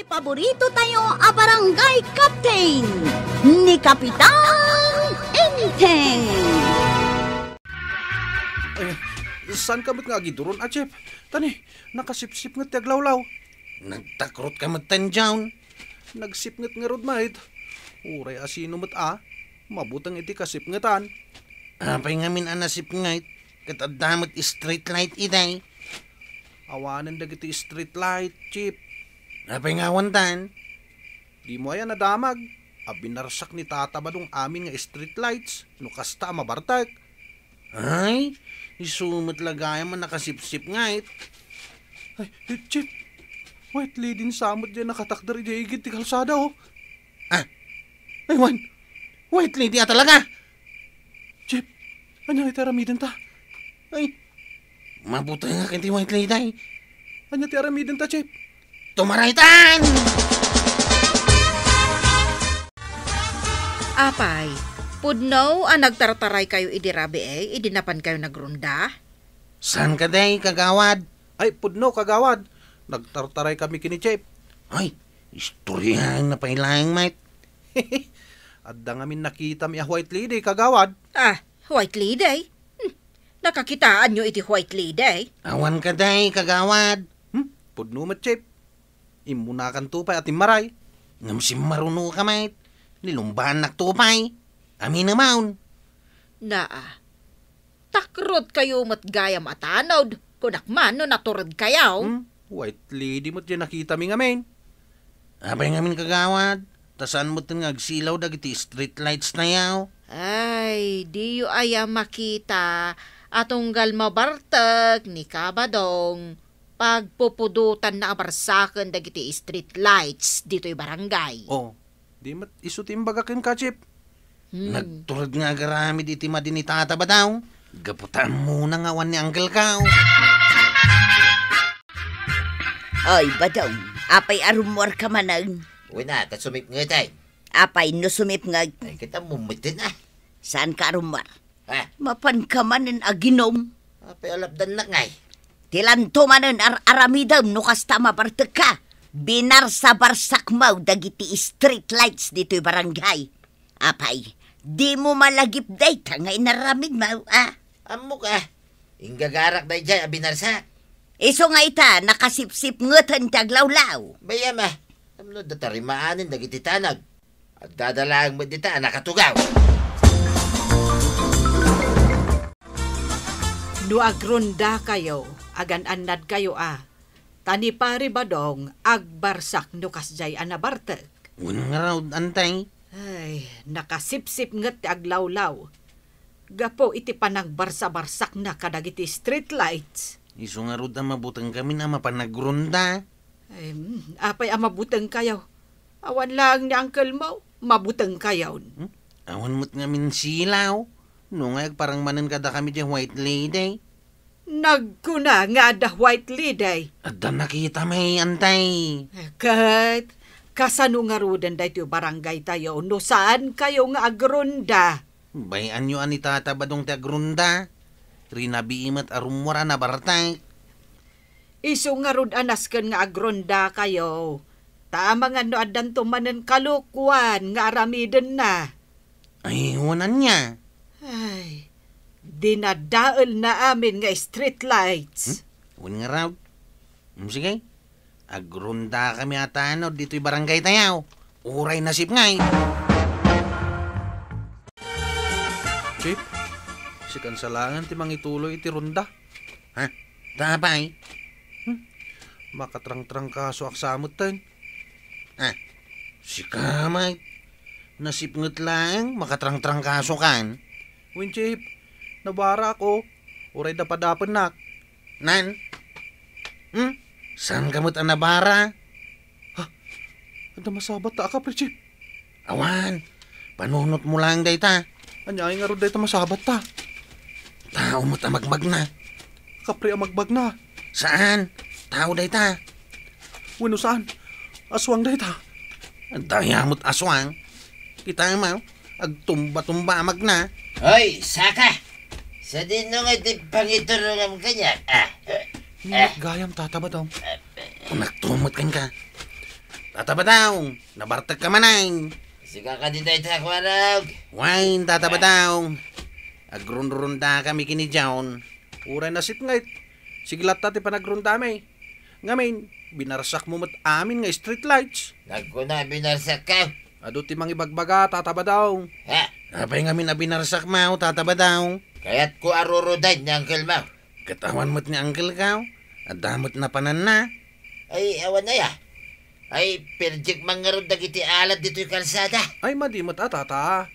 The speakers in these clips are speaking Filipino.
Paborito tayo a barangay captain ni Kapitan Enteng. Ay, saan ka mo't nga giduron, Chip? Tani, nakasipsip nga tiaglawlaw. Nagtakrot ka matan dyan. Nagsipngat nga rod, mate. Uray asino mo't mabutang iti kasipngatan. Apay ngamin anasip ngayt. Katadamot street light iday. Awanan dagiti street light, Chip. Apay nga wantan. Di mo ayan nadamag. Abinarsak ni tata badong amin nga street lights. No kasta mabartag. Ay, isumot lagaya man nakasipsip ngayt. Ay, Chip. White lady samot dyan nakatakdar dyan igit ti kalsada, oh. Ah, Ay, Juan. white lady talaga. Chip, anya iti aramiden ta? Ay, mabuti nga kinti white lady. Anya ti aramiden ta, Chip? Tumaraitan! Apay, pudno nagtartaray kayo idirabi idinapan kayo nagrunda? San ka day, kagawad? Ay, pudno, kagawad. Nagtartaray kami kini Chip. Ay, istoryahan na pailang, mate. Adda ngamin nakita mi a white lady, kagawad. White lady? Nakakitaan nyo iti white lady? Awan ka day, kagawad. Pudno mat, Chip. Imunakan tupay at imaray. Ngam si maruno ka, mate. Nilumbahan naktupay. Amin naman. Takrot kayo matgayam atanod. Kunakman no naturod kayaw. White lady mo't dyan nakita mi ngamin. Abay ngamin kagawad. Tasan mo nga agsilaw dagiti street lights na yaw. Ay, di yu aya makita. Atunggal mabartag ni Kabadong. Pagpupudutan na abarsakan dagiti street lights dito'y barangay. Oh, di mat isutimbaga ken ka, Chip. Nagturad nga garamid iti madinitata ba daw? Gaputan muna nga wan ni Uncle Kao. Ay, badong, apay arumor ka manang. Uy na, kasumip nga tayo. Apay no sumip nga. Ay, kita mumitin ah. Saan ka arumor? Ha? Mapan ka manin aginom. Apay alapdan na ngay. Tilanto manin aramidam no kasta mabartag ka. Binar sa barsak mau dagiti street lights dito'y barangay. Apay, di mo malagip day nga inaramid mau Amok ah. Inggagarak day dyan, abinarsak. Iso nga ita, nakasipsip ngutan taglawlaw. Bayam ah. Amno datarimaanin dagiti tanag. At dadalaang mo dita nakatugaw. No agronda kayo, agan-anad kayo Tani pari badong, agbarsak no kasjay anabartag. Unang raw, antay. Ay, nakasipsip ngat ti aglawlaw. Gapo iti panagbarsa-barsak na kadagiti street lights. Iso nga raw mabutang kami na mapanagrunda. Ay, apay mabutang kayo. Awan lang ni Uncle mo, mabutang kayo. Awan mo't nga min silaw. No nga parang manan kada kami dyan white lady. Nagkuna nga da white lady. At da nakita may antay. Kat, kasano nga rudan da ito barangay tayo, no saan kayo nga agronda? Bayan nyo ani tata badong ti agrunda. Rinabiimat arumura na bartay. Iso nga rud anasken nga agronda kayo. Tama nga no adan tumanen kalukwan nga aramiden na. Ay, wanan niya. Ay, dinadaol na amin nga street lights. Wan nga raw. Sige, agrunda kami atano dito'y barangay tayaw. Uray nasip ngay. Chip, si kansalangan ti mangituloy iti runda. Ha? Tapay? Makatrang-trang kaso aksamot tayo. Ha? Si kamay. Nasipngot lang, makatrang-trang kaso kan. Win, Chip, nabara ako. Uray dapadapan nak. Nan? Saan kamot ang nabara? Ada masabat ta ka, pre, Chip. Awan, panunot mo lang day ta. Anyay nga ron dahito masabat ta. Tao mo't amagmag na. Kapre amagbag na. Saan? Tao day ta. Wino saan? Aswang dahita. Ang daya mo't aswang. Kita mo, agtumba-tumba amag na. Hoy, Saka! Sa din nung iti pangiturungan kanya. Gayam tata ba daw? Nagtumot kan ka. Tatabadaw, nabartag ka manay. Siga ka din tayo takwarag. Wain, tatabadaw. Agrun-runda kami kini John. Uray na sitngait. Siglat tati panagrunda may. Ngamin, binarsak mo mat amin nga street lights. Nagkuna binarsak ka. Ado ti mang ibagbaga, tataba daw. Ha? Apay nga binarsak mau, tatabadaw. Kaya't ko aruruday ni Uncle Mau. Katawan mo't ni Uncle Kaw. At damot na panan na. Ay, awan na ya. Ay, perjik mangarod dagiti alat dito yung kalsada. Ay madimot atata.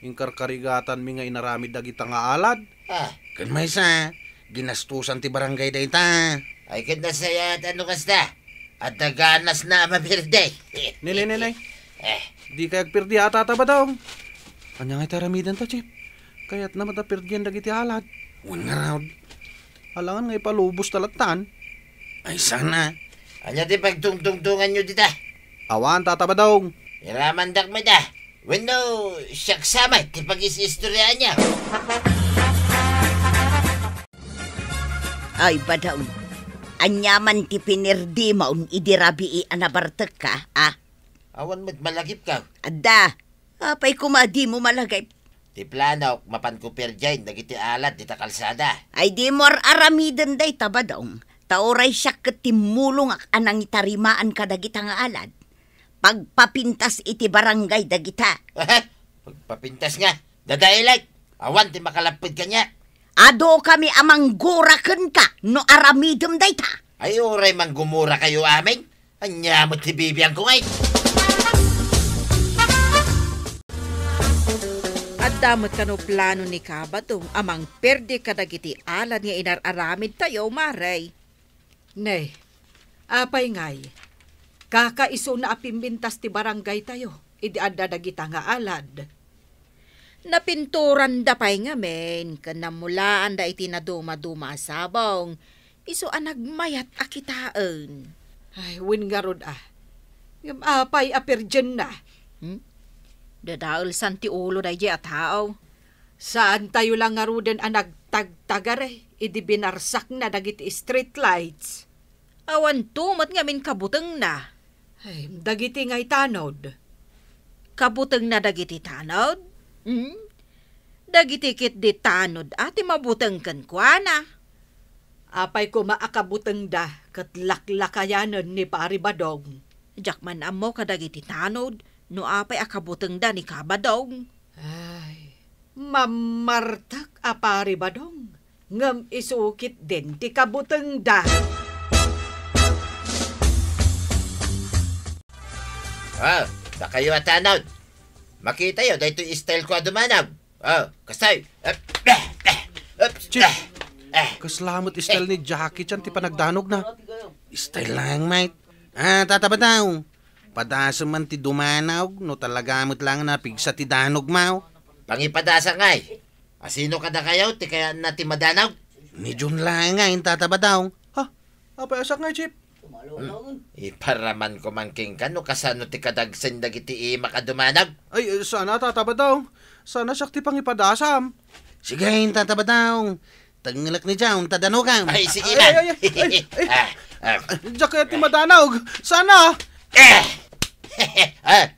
Ingkarkarigatan mi nga inaramid dagita nga alad. Ha? Kan may sa, ginastusan ti barangay dayta. Ay, kinasaya at ano kasta. At naganas na mabirday. Nilay. Eh, Di kayag pirdi atata ba daw? Kanya nga taramidan ta, Chip. Kaya't na matapirdiyan dagiti alad. Wan nga raw. Alangan nga ipalubos talatan. Ay sana. anya di pagtungtungtungan nyo dita. Awan tataba daw. Iramandak mo da. When no, siyak samay, ti pag-isistorya niya. Ay, badaw. Anyaman ti pinirdi maun idirabi anabartek ka, ah? Awan mo't malagip ka. Adda, apay kumadi mo malagay. Ti plano, mapan ko perjay, nagiti alat, dita kalsada. Ay di mor aramiden day tabadong. Tauray siya ketimulong ak anang itarimaan ka dagita nga alad. Pagpapintas iti barangay dagita. Pagpapintas nga, dadailag. Awan, ti makalapid ka niya. Ado kami amang guraken ka no aramidem day ta. Ay, oray mang gumura kayo amin. Anya mo ti bibiyang ko ngay. At damot kano plano ni Kabatong amang perde kadagiti alad nga inararamid tayo, Maray. Nay, apay ngay. Kakaiso na apimbintas ti barangay tayo. Idi adda dagita nga alad. Napinturan da pay nga men, kanamulaan da iti naduma-duma sabong. Iso anagmayat akitaan. Ay, win nga rod ah. Ngam apay apirjen na. Dadaol san ti ulo da at tao. Saan tayo lang nga ruden ang nagtagtagare, idi binarsak na dagiti street lights. Awan tumat nga min kabuteng na. Ay, dagiti nga'y tanod. Kabuteng na dagiti tanod? Dagiti kit di tanod ati mabuteng kan kuana. Apay ko maakabuteng da kat laklakayanan ni Pari Badong. Jakman amo kadagiti tanod no apay akabuteng da ni Kabadong. Ay, mamartak a Pari Badong. Ngam isukit din ti kabuteng da. Oh, da kayo atanod. Makita yo, dahito style ko adumanag. Oh, kasay. Chip. Kaslamot istal ni Jackie chan ti panagdanog na. Style lang, mate. Tatabadaw. Padasa man ti dumanaw, no talagamot lang na pigsa ti danog mau. Pangipadasa ngay. Asino ka da kayo, ti kaya na ti madanaw? Ni Jun lang nga, tatabadaw. Ha? Apay asak nga, Chip. Iparaman ko mangking ka, no kasano ti kadagsen dagiti makadumanag? Ay, sana tataba daw. Sana siya ti pangipadasam. Sige, tatabadaw. Tangilak ni John, tadano ka. Ay, sige man. Diyak kaya ti madanog. Sana.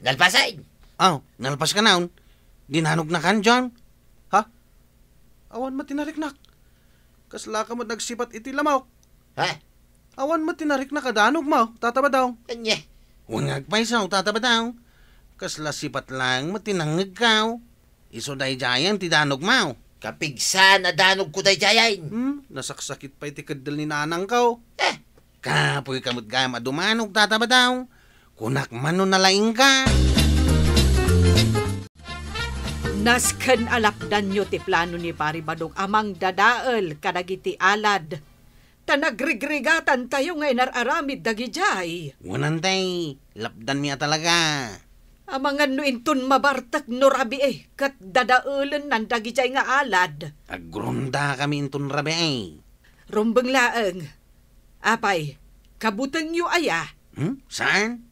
Nalpasay. Oh, nalpas ka naon. Dinanog na kan, John. Ha? Awan matinariknak. Kasla ka mo nagsipat iti lamaw. Ha? Awan matinarik na kadanog mo. Tataba daw. Anya? Wangag pa isaw, tatabadaw. Kasla sipat lang, matinangag ka. Iso day jayan, ti danog mau. Kapigsa na danog ko day jayain. Nasaksakit pa iti kadal ni nanang kaw. Kapoy kamot gama dumanog, tatabadaw. Kunak man nun nalaing ka. Nasken alapdan nyo ti plano ni Pari Badong amang dadael kadagiti alad. Tanagrigregatan tayo nga inararamid dagijay. Wanantay, lapdan niya talaga. Amangan no inton mabartak no rabi kat dadaelan nan dagijay nga alad. Agrunda kami intun rabi ay. Rumbeng laeng. Apay, kabuteng yu aya. Saan?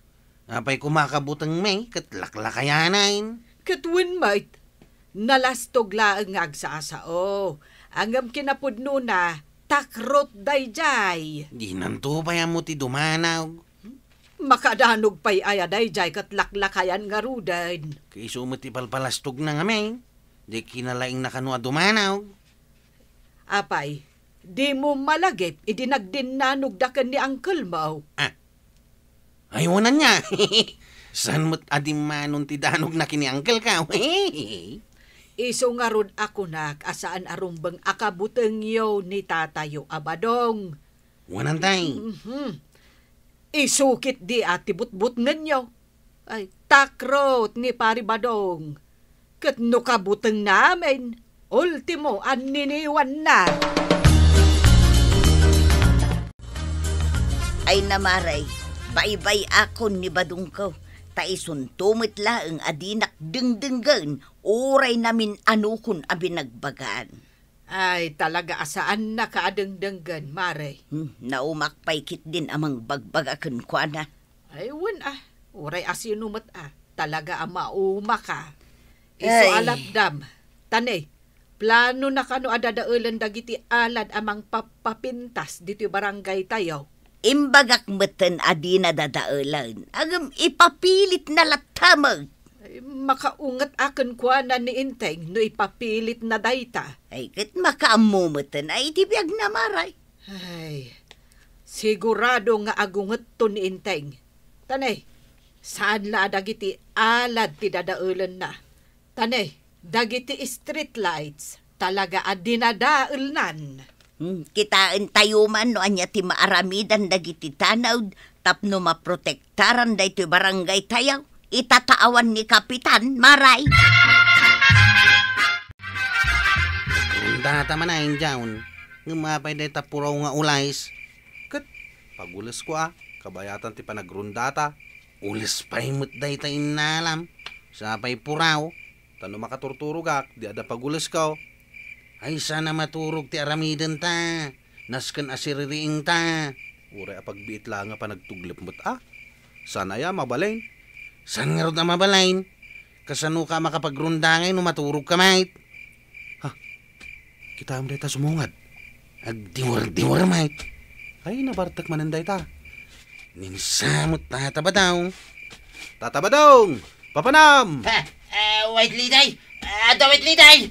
Apay kumakabutang may, katlaklakayanain. Katwin mait, nalastog laeng agsaasao. Angam kinapudno na, takrot dayjay. Di nanto pa yan mo ti dumanaw. Makadanog pa'y ayaday jay kat laklakayan nga rudan. Kay sumot ipalpalastog na nga may. Di kinalaing na kanwa dumanaw. Apay, di mo malagip, idinagdinanog dakan ni Uncle Mau. Ayunan niya. San mo't adimanon ti danog na kini Uncle ka? Iso nga rod ako asaan arumbang akabuteng yo ni tatayo abadong. Wanan tay. Isukit di ati butbut ngenyo. Ay, takrot ni pari badong. Kat no kabuteng namin, ultimo aniniwan na. Ay namaray, baybay akon ni badong ko. Taisun tumit laeng adinak dengdenggan, oray namin anukon abinagbagaan. Ay, talaga asaan na kaadengdenggan, Mare. Naumakpay kit din amang bagbagakan ko na. Ay, oray asinumat talaga ang mauma ka. Iso Ay. alapdam. Tanay, plano na kano adadaulan dagiti alad amang papapintas dito barangay tayo. Imbagak meten adi na dadaulan. Agam ipapilit na latamag. Ay, makaungat akan kuana ni Inteng no ipapilit na dayta. Ay kat makaamumeten ay tibiyag na maray. Ay, sigurado nga agungat to ni Inteng. Tanay, saan la dagiti alad ti dadaulan na? Tanay, dagiti street lights talaga adinadaulnan. Kitaan tayo man no anya ti maaramidan dagiti tanaw tapno maprotektaran da ito barangay tayaw. Itataawan ni Kapitan Maray. Data man ay jaun. Ngumapay day tapuraw nga ulays. Kat, pagulas ko kabayatan ti panagrundata. Ulis pa'y mo't day ta inalam. Sapay puraw. Tano makaturturugak, di ada pagulas ka. Ay sana maturog ti aramidan ta. Nasken asiririing ta. Uray apagbiit lang nga panagtuglip mo't Sana ya mabalain. San nga ron na mabalain? Kasano ka makapagrundangay no maturog ka mait? Kita mo dayta sumungad. Agdiwar-diwar mait. Ay, nabartak manan dayta. Ninsamot tataba daw. Tatabadong! Papanam! White Liday! White Liday!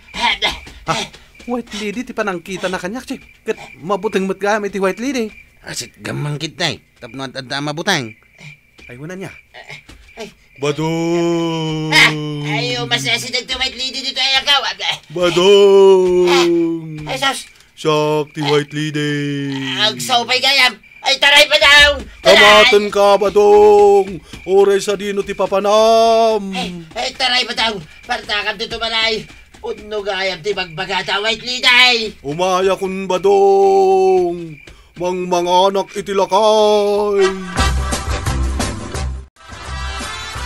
White lady, ti panangkita na kanyak, chik. Kat mabuting matgamit ti white lady. Asit gamang kitay. Tapno at adda mabutang. Ay, wala niya. Ay. Badong! Ayaw, mas nasinag to White Lady dito ay agaw. Badong! Ay, sos! Siyak, ti white lady. Agsawpay gayam! Ay, taray pa daw! Kamatan ka, Badong! Oray sa dino ti papanam! Ay, taray pa daw! Partakam dito manay! Unno gayam ti magbagata White Lady! Umaya kun Badong! Mang mga anak itilakay!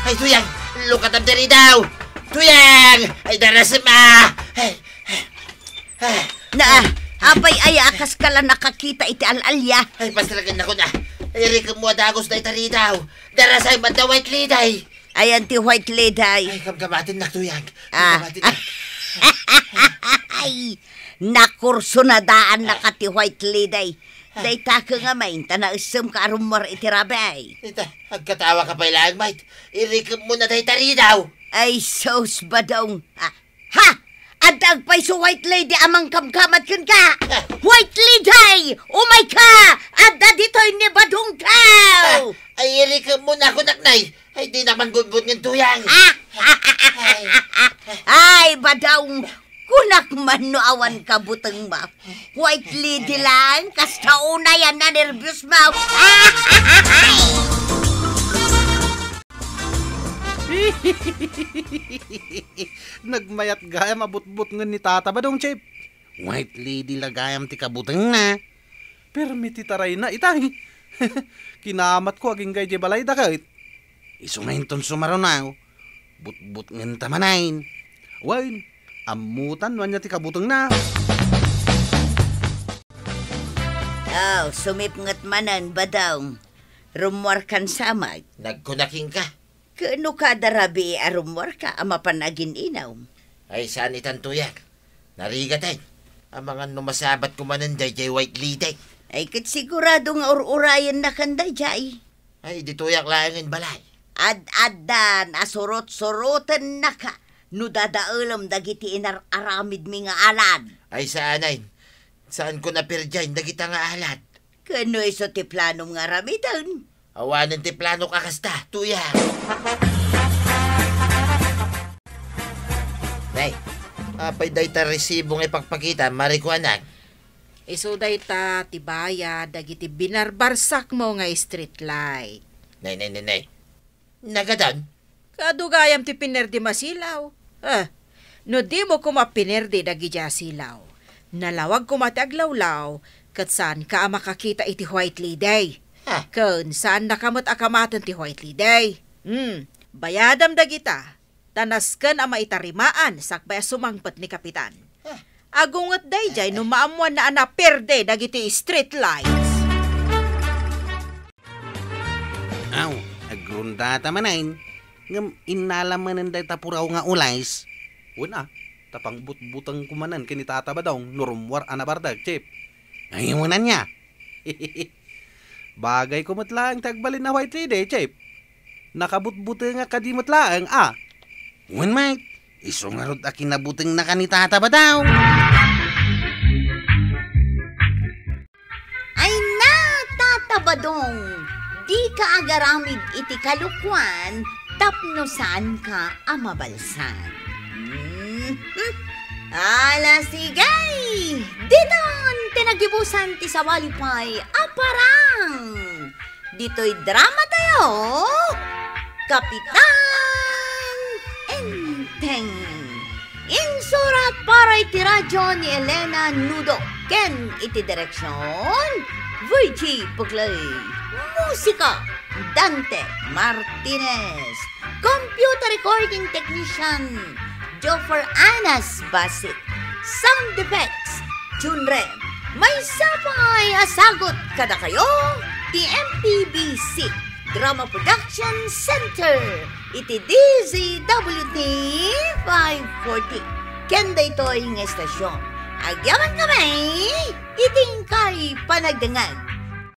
Ay, tuyang! Lukatam diri daw! Tuyang! Ay, darasama! Apay ay akas ka lang nakakita iti alalya. Ay, pasalagan ako na! Ay, rikam mo adagos na itari daw! Darasay man daw White Lady! Ayan ti white lady. Ay, kamkamatin na tuyang! Kamkamatin na! Ay, nakurso na daan na ka ti white lady. Dayta ka nga main, tanausam ka arumor iti rabay. Ita, agkatawa ka pa ilang, mate. Irikam mo na tayo tari daw. Ay, sos ba daw? Ha! Adag pa'y so white lady amang kamkamat kan ka! White lady! Umay ka! Ada dito'y ni badong tao! Ay, irikam mo na ako, naknay. Ay, di naman budbud ng tuyang. Ay, badong! Kunak man no awan ka buteng ma. White lady lang, kasta una yan na nervyos ma. Nagmayat gaya mabutbut nga ni Tata Badong, Chip. White lady lagayam ti kabutang na. Permiti taray na itay. Kinamat ko aging gay di balay dakit. Isumahinton sumaronaw. But-but ngan tamanain. Wain, amutan wanya ti kabutang na. Oh, sumipngat manan badong. Rumor kan samay. Nagkunaking ka. Kano ka darabi arumor ka ama panagin inaw. Ay, saan itan tuyang? Narigatan. Ang mga numasabat kumananday jay White Lady. Ay kat sigurado nga ur-urayan na kanday jay. Ay, dituyak langin balay. Ad-adan, asurot-suroten na ka. No dadaalam dagiti aramid mi nga alad. Ay, saanay. Saan ko napirjay, dagita nga alat. Kano iso ti planom nga aramidan? Awanan ti plano ka kasta, tuyak. Nay, apay day ta resibong ipagpakita, marikuanan. Iso dayta tibaya dagiti binarbarsak mo nga street light. Nay. Nagadan? Kadugayam ti pinerdi masilaw. No di mo ko mapinerdi dagiti silaw. Nalawag ko mati aglawlaw, kat saan ka makakita iti White Lady. Ha? Kun saan nakamot akamatan ti White Lady. Bayadam dagita, tanasken ama itarimaan sakbay sumangpet ni Kapitan. Agungot dayjay no maamuan na anaperde dagiti street lights. Aw, agrunda tamanain. Ngam inalamanan day tapuraw nga ulays. Una, tapang butang kumanan kini Tata Badong nurumwar anabardag, Chip. Ayunan niya. Bagay ko matlaang tagbalin na White Lady, Chip. Nakabutbuti nga kadimot laang, ah. Wan, mate. Iso nga rod akin nabuting na kanitata ba daw? Ay na, Tata Badong, di ka agaramid iti kalukwan, tapno saan ka amabalsan. Ala sigay, diton tinagibusan ti sawalipay aparang. Dito'y drama tayo, Kapitan Enteng. Insurat para iti radyo ni Elena Nudo. Ken iti direksyon, Virgie Puglay. Musika, Dante Martinez. Computer recording technician, Joffer Anas Basit. Sound effects, Junrem. May sapay asagot kada kayo, TMPBC Drama Production Center. Iti DZWT 540. Kenda ito ang estasyon. Agyaman kami, iting kay panagdangag.